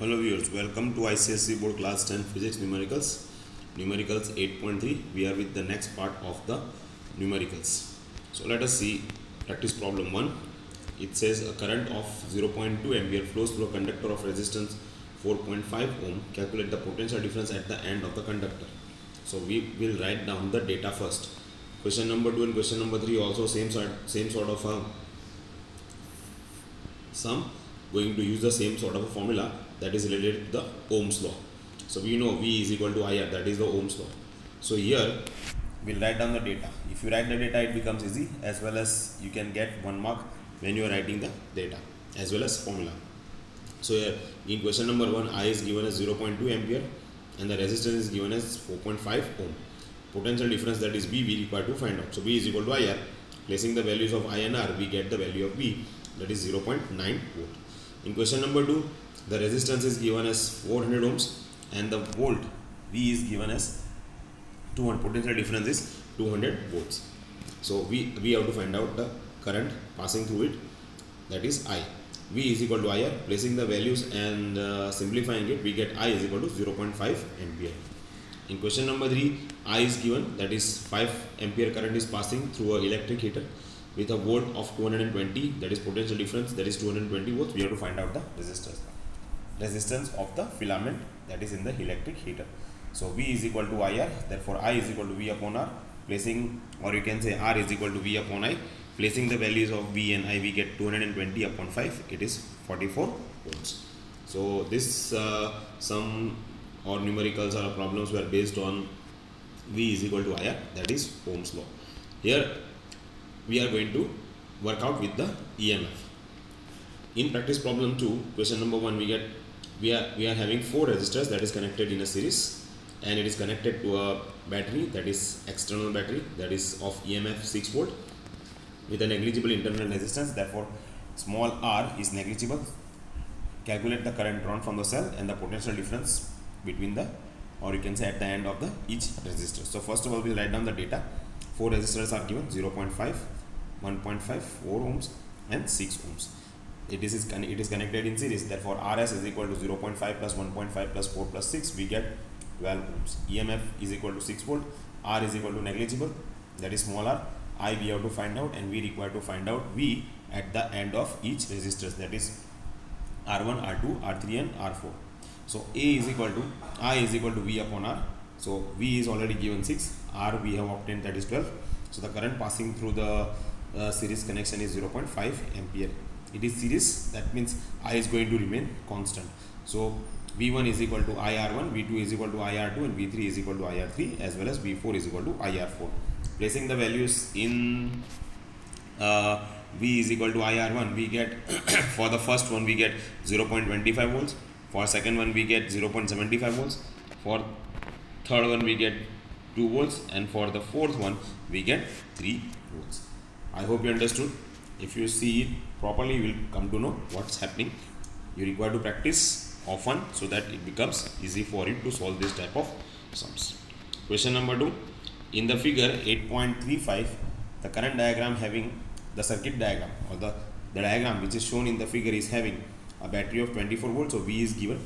Hello viewers, welcome to ICSE Board Class 10 Physics Numericals 8.3. We are with the next part of the numericals. So let us see practice problem 1. It says a current of 0.2 ampere flows through a conductor of resistance 4.5 ohm. Calculate the potential difference at the end of the conductor. So we will write down the data first. Question number 2 and question number 3 also same sort of a sum, going to use the same sort of a formula that is related to the Ohm's law. So we know V is equal to IR, that is the Ohm's law. So here we'll write down the data. If you write the data, it becomes easy, as well as you can get 1 mark when you are writing the data as well as formula. So here in question number 1, I is given as 0.2 ampere and the resistance is given as 4.5 ohm. Potential difference, that is B, we require to find out. So B is equal to IR. Placing the values of I and R, we get the value of B, that is 0.9 volt. In question number 2, the resistance is given as 400 ohms and the volt V is given as 200. Potential difference is 200 volts. So we have to find out the current passing through it, that is I. V is equal to IR. Placing the values and simplifying it, we get I is equal to 0.5 ampere. In question number 3, I is given, that is 5 ampere current is passing through an electric heater with a volt of 220, that is potential difference, that is 220 volts. We have to find out the resistance of the filament that is in the electric heater. So V is equal to IR, therefore I is equal to V upon R. Placing, or you can say R is equal to V upon I. Placing the values of V and I, we get 220 upon 5, it is 44 ohms. So this sum or numericals or problems were based on V is equal to IR, that is Ohm's law. Here we are going to work out with the EMF. In practice problem 2, question number 1, we are having 4 resistors that is connected in a series, and it is connected to a battery, that is external battery, that is of EMF 6 volt with a negligible internal resistance. Therefore small r is negligible. Calculate the current drawn from the cell and the potential difference between the, or you can say at the end of the each resistor. So first of all, we'll write down the data. 4 resistors are given: 0.5, 1.5, 4 ohms and 6 ohms. It is connected in series. Therefore RS is equal to 0.5 plus 1.5 plus 4 plus 6, we get 12 ohms. EMF is equal to 6 volt. R is equal to negligible, that is small r. I we have to find out, and we require to find out V at the end of each resistors, that is R1, R2, R3 and R4. So A is equal to, I is equal to V upon R. So V is already given 6, R we have obtained, that is 12. So the current passing through the series connection is 0.5 ampere. It is series, that means I is going to remain constant. So V1 is equal to IR1, V2 is equal to IR2 and V3 is equal to IR3, as well as V4 is equal to IR4. Placing the values in V is equal to IR1, we get for the first one we get 0.25 volts, for second one we get 0.75 volts, for third one we get 2 volts, and for the fourth one we get 3 volts. I hope you understood. If you see it properly, you will come to know what's happening. You require to practice often so that it becomes easy for you to solve this type of sums. Question number 2. In the figure 8.35, the current diagram having the circuit diagram, or the diagram which is shown in the figure is having a battery of 24 volts. So V is given,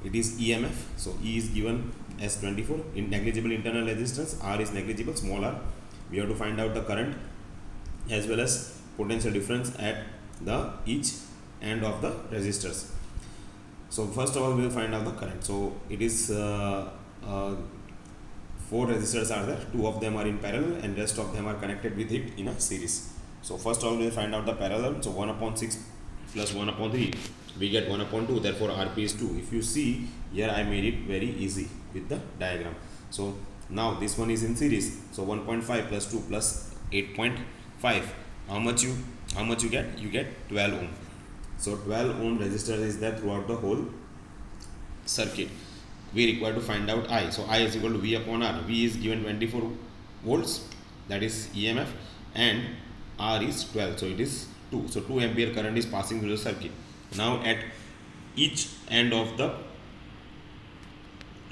it is EMF. So E is given as 24, in negligible internal resistance, R is negligible, small r. We have to find out the current as well as potential difference at the each end of the resistors. So first of all, we will find out the current. So it is 4 resistors are there, 2 of them are in parallel and rest of them are connected with it in a series. So first of all, we will find out the parallel. So 1 upon 6 plus 1 upon 3, we get 1 upon 2, therefore RP is 2. If you see here, I made it very easy with the diagram. So now this one is in series, so 1.5 plus 2 plus 8.5, how much you get? You get 12 ohm. So 12 ohm resistor is there throughout the whole circuit. We require to find out I. So I is equal to V upon R. V is given 24 volts, that is EMF, and R is 12, so it is 2. So 2 ampere current is passing through the circuit. Now at each end of the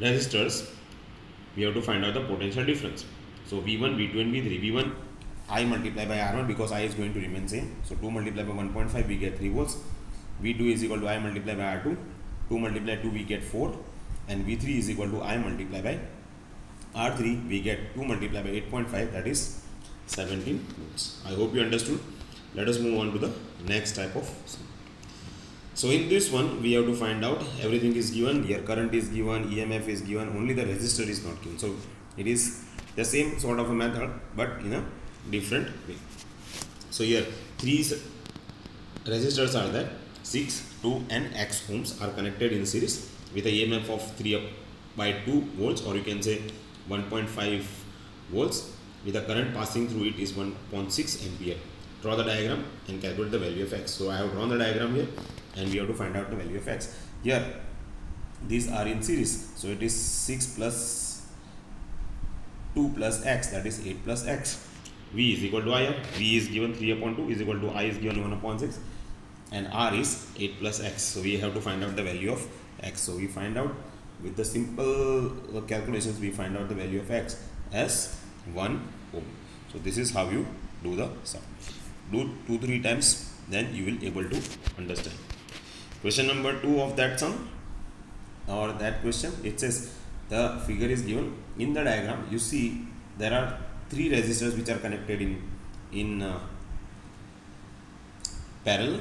resistors, we have to find out the potential difference. So V1, V2 and V3. V1 I multiply by R1 because I is going to remain same. So 2 multiplied by 1.5, we get 3 volts. V2 is equal to I multiplied by R2. 2 multiplied 2 we get 4, and V3 is equal to I multiplied by R3, we get 2 multiplied by 8.5, that is 17 volts. I hope you understood. Let us move on to the next type of sum. So in this one we have to find out, everything is given here, current is given, EMF is given, only the resistor is not given. So it is the same sort of a method but in a different way. So here 3 resistors are there, 6, 2 and X ohms are connected in series with a EMF of 3 by 2 volts, or you can say 1.5 volts, with the current passing through it is 1.6 ampere. Draw the diagram and calculate the value of X. So I have drawn the diagram here and we have to find out the value of X. Here these are in series, so it is 6 plus 2 plus X, that is 8 plus X. V is equal to IR. V is given 3 upon 2 is equal to I is given 1 upon 6, and R is 8 plus X. So we have to find out the value of X. So we find out with the simple calculations, we find out the value of X as 1 ohm. So this is how you do the sum. Do 2-3 times, then you will able to understand. Question number 2 of that sum or that question, it says the figure is given in the diagram. You see there are 3 resistors which are connected in parallel,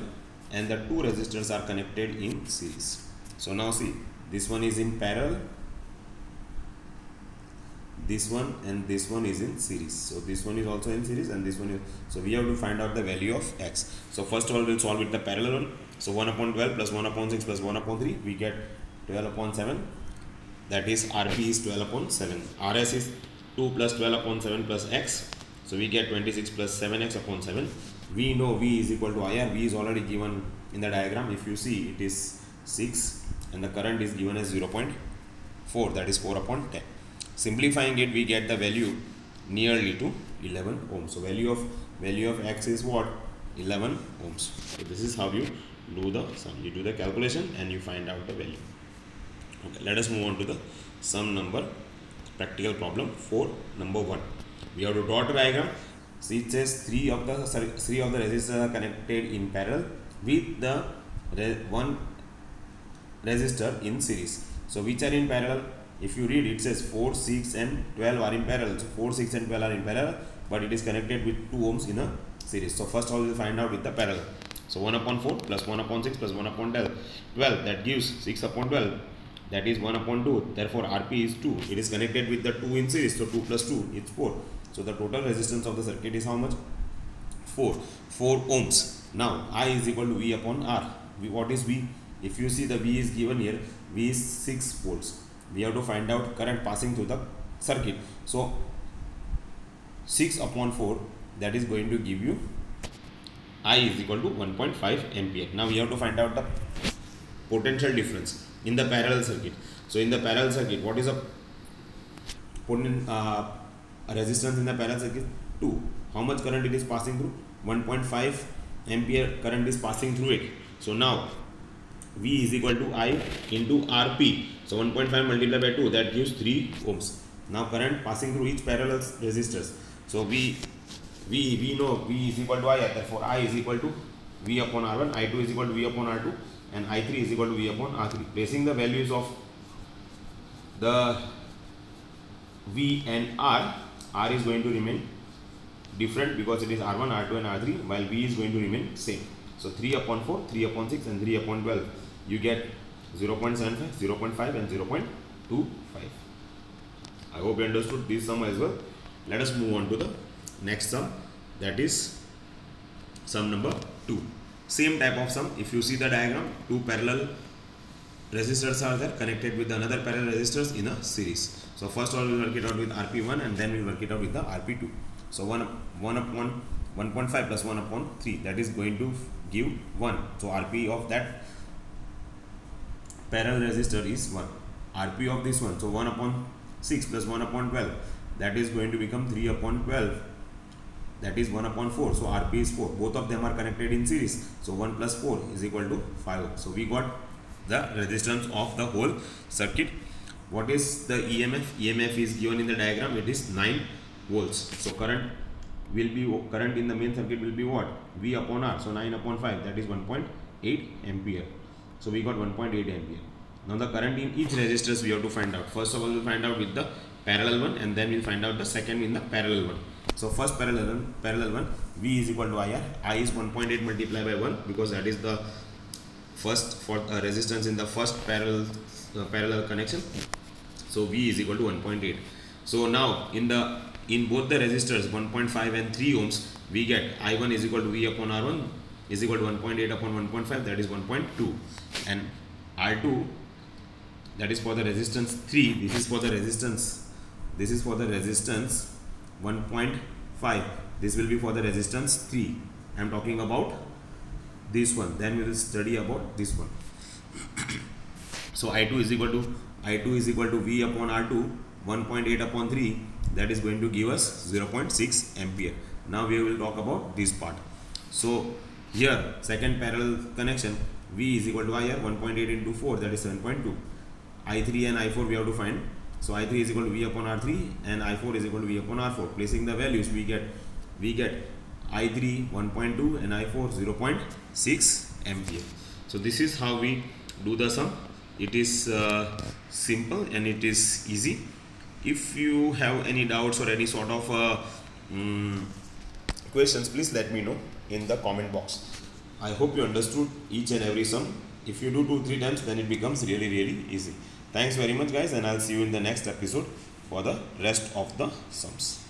and the 2 resistors are connected in series. So now see, this one is in parallel, this one and this one is in series. So this one is also in series and this one is, so we have to find out the value of X. So first of all we'll solve with the parallel one. So 1 upon 12 plus 1 upon 6 plus 1 upon 3, we get 12 upon 7, that is RP is 12 upon 7. RS is 2 plus 12 upon 7 plus X, so we get 26 plus 7X upon 7. We know V is equal to IR. V is already given in the diagram. If you see, it is 6 and the current is given as 0.4, that is 4 upon 10. Simplifying it, we get the value nearly to 11 ohms. So value of X is what? 11 ohms. So this is how you do the sum. You do the calculation and you find out the value. Okay, let us move on to the sum number practical problem 4, number 1. We have to draw a diagram. See, it says 3 of the resistors are connected in parallel with the one resistor in series. So which are in parallel? If you read, it says 4, 6 and 12 are in parallel. So 4, 6 and 12 are in parallel, but it is connected with 2 ohms in a series. So first of all we will find out with the parallel. So 1 upon 4 plus 1 upon 6 plus 1 upon 12, that gives 6 upon 12, that is 1 upon 2. Therefore RP is 2. It is connected with the 2 in series, so 2 plus 2 is 4. So the total resistance of the circuit is how much? 4 ohms. Now I is equal to V upon R. What is V? If you see, the V is given here, V is 6 volts. We have to find out current passing through the circuit. So 6 upon 4, that is going to give you I is equal to 1.5 ampere. Now we have to find out the potential difference in the parallel circuit. So in the parallel circuit, what is a resistance in the parallel circuit? 2. How much current it is passing through? 1.5 ampere current is passing through it. So now V is equal to I into RP. So 1.5 multiplied by 2, that gives 3 ohms. Now current passing through each parallel resistors. So we know V is equal to I, therefore I is equal to V upon R1, I2 is equal to V upon R2, and I3 is equal to V upon R3. Placing the values of the V and R is going to remain different because it is R1, R2 and R3, while V is going to remain same. So 3 upon 4, 3 upon 6 and 3 upon 12, you get 0.75, 0.5 and 0.25. I hope you understood this sum as well. Let us move on to the next sum, that is sum number 2. Same type of sum. If you see the diagram, 2 parallel resistors are there connected with another parallel resistors in a series. So first of all we will work it out with RP1 and then we will work it out with the RP2. So 1 upon 1.5 plus 1 upon 3, that is going to give 1. So RP of that parallel resistor is 1. RP of this one, so 1 upon 6 plus 1 upon 12, that is going to become 3 upon 12, that is 1 upon 4. So RP is 4. Both of them are connected in series. So 1 plus 4 is equal to 5. So we got the resistance of the whole circuit. What is the EMF? EMF is given in the diagram. It is 9 volts. So current in the main circuit will be what? V upon R. So 9 upon 5, that is 1.8 ampere. So we got 1.8 ampere. Now the current in each resistors we have to find out. First of all, we'll find out with the parallel one, and then we'll find out the second in the parallel one. So first parallel one, V is equal to IR. I is 1.8 multiplied by 1 because that is the first for resistance in the first parallel connection. So V is equal to 1.8. So now in both the resistors 1.5 and 3 ohms, we get I1 is equal to V upon R1 is equal to 1.8 upon 1.5, that is 1.2, and R2, that is for the resistance 3, this is for the resistance 1.5, this will be for the resistance 3. I am talking about this one, then we will study about this one. So I2 is equal to V upon R2, 1.8 upon 3, that is going to give us 0.6 ampere. Now we will talk about this part. So here second parallel connection, V is equal to IR, 1.8 into 4, that is 7.2. I3 and I4 we have to find. So I3 is equal to V upon R3 and I4 is equal to V upon R4. Placing the values, we get I3 1.2 and I4 0.6 ampere. So this is how we do the sum. It is simple and it is easy. If you have any doubts or any sort of questions, please let me know in the comment box. I hope you understood each and every sum. If you do 2-3 times, then it becomes really easy. Thanks very much guys, and I'll see you in the next episode for the rest of the sums.